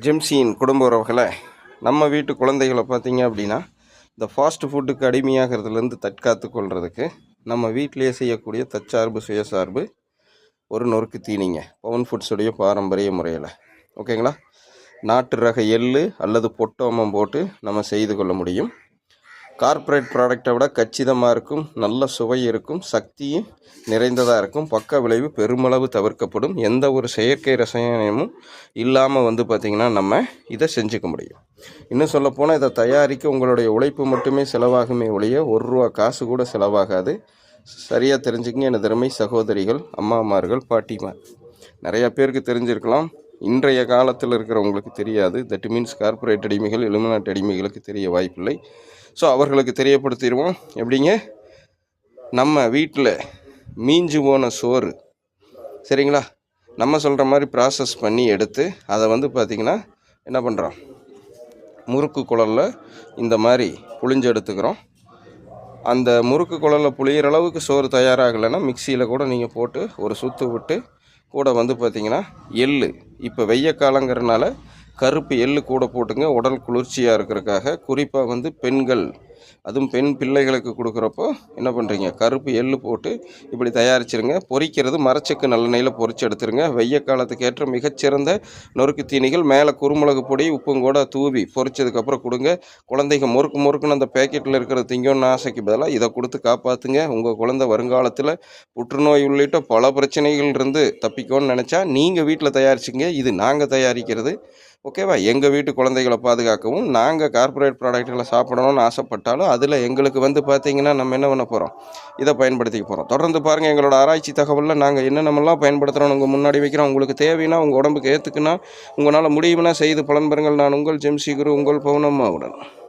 ஜெம்சியின் குடும்ப உறவுகளை நம்ம வீட்டு குழந்தைகளை பார்த்தீங்க அப்படின்னா இந்த ஃபாஸ்ட் ஃபுட்டுக்கு அடிமையாகிறதுலேருந்து தற்காத்து கொள்றதுக்கு நம்ம வீட்டிலேயே செய்யக்கூடிய தற்சார்பு சுயசார்பு ஒரு நொறுக்கு தீனிங்க பவன் ஃபுட்ஸுடைய பாரம்பரிய முறையில். ஓகேங்களா? நாட்டு ரக எள்ளு அல்லது பொட்டோமம் போட்டு நம்ம செய்து கொள்ள முடியும். கார்ப்பரேட் ப்ராடக்டை விட கச்சிதமாக இருக்கும், நல்ல சுவை இருக்கும், சக்தியும் நிறைந்ததாக இருக்கும், பக்க விளைவு பெருமளவு தவிர்க்கப்படும், எந்த ஒரு செயற்கை ரசாயனமும் இல்லாமல் பார்த்திங்கன்னா நம்ம இதை செஞ்சுக்க முடியும். இன்னும் சொல்லப்போனால் இதை தயாரிக்க உங்களுடைய உழைப்பு மட்டுமே செலவாகுமே ஒழிய ₹1 காசு கூட செலவாகாது. சரியாக தெரிஞ்சுக்கங்க எனது அருமை சகோதரிகள், அம்மாமார்கள், பாட்டிமார். நிறையா பேருக்கு தெரிஞ்சிருக்கலாம், இன்றைய காலத்தில் இருக்கிறவங்களுக்கு தெரியாது. தட் மீன்ஸ் கார்ப்பரேட் அடிமைகள், இலுமினாட்டி அடிமைகளுக்கு தெரிய வாய்ப்பில்லை. ஸோ அவர்களுக்கு தெரியப்படுத்திடுவோம். எப்படிங்க, நம்ம வீட்டில் மீஞ்சு போன சோறு சரிங்களா, நம்ம சொல்கிற மாதிரி ப்ராசஸ் பண்ணி எடுத்து அதை பார்த்திங்கன்னா என்ன பண்ணுறோம், முறுக்கு குழலில் இந்த மாதிரி புழிஞ்சு எடுத்துக்கிறோம். அந்த முறுக்கு குழலில் புளியிற அளவுக்கு சோறு தயாராகலைன்னா மிக்சியில் கூட நீங்கள் போட்டு ஒரு சுற்று விட்டு கூட பார்த்திங்கன்னா எள்ளு, இப்போ வெய்ய காலங்கிறனால கருப்பு எள்ளு கூட போட்டுங்க, உடல் குளிர்ச்சியாக இருக்கிறதுக்காக. குறிப்பாக பெண்கள், அதுவும் பெண் பிள்ளைகளுக்கு கொடுக்குறப்போ என்ன பண்ணுறீங்க, கருப்பு எள்ளு போட்டு இப்படி தயாரிச்சிருங்க. பொரிக்கிறது மரச்செக்கு நல்லெண்ணெயில் பொரிச்சு எடுத்துருங்க. வெய்ய காலத்துக்கு ஏற்ற மிகச்சிறந்த நொறுக்கு தீனிகள். மேலே குருமிளகு பொடி உப்பும் கூட தூவி பொரிச்சதுக்கப்புறம் கொடுங்க. குழந்தைங்க முறுக்குன்னு அந்த பேக்கெட்டில் இருக்கிற திங்கன்னு ஆசைக்கு பதிலாக இதை கொடுத்து காப்பாற்றுங்க. உங்கள் குழந்தை வருங்காலத்தில் புற்றுநோய் உள்ளிட்ட பல பிரச்சனைகள் இருந்து தப்பிக்கோன்னு நினச்சா நீங்கள் வீட்டில் தயாரிச்சிங்க. இது நாங்கள் தயாரிக்கிறது. ஓகேவா? எங்கள் வீட்டு குழந்தைகளை பாதுகாக்கவும், நாங்கள் கார்ப்பரேட் ப்ராடக்ட்களை சாப்பிடணும்னு ஆசைப்பட்டாலும் அதில் எங்களுக்கு பார்த்திங்கன்னா நம்ம என்ன பண்ண போகிறோம், இதை பயன்படுத்திக்க போகிறோம். தொடர்ந்து பாருங்கள், எங்களோட ஆராய்ச்சி தகவலில் நாங்கள் என்னென்னலாம் பயன்படுத்துகிறோம் உங்கள் முன்னாடி வைக்கிறோம். உங்களுக்கு தேவைன்னா, உங்கள் உடம்புக்கு ஏற்றுக்குன்னா, உங்களால் முடியும்னா செய்து பலன் பெறுங்கள். நான் உங்கள் ஜெம்சி குரு, உங்கள் பவுனம்மாவுடன்.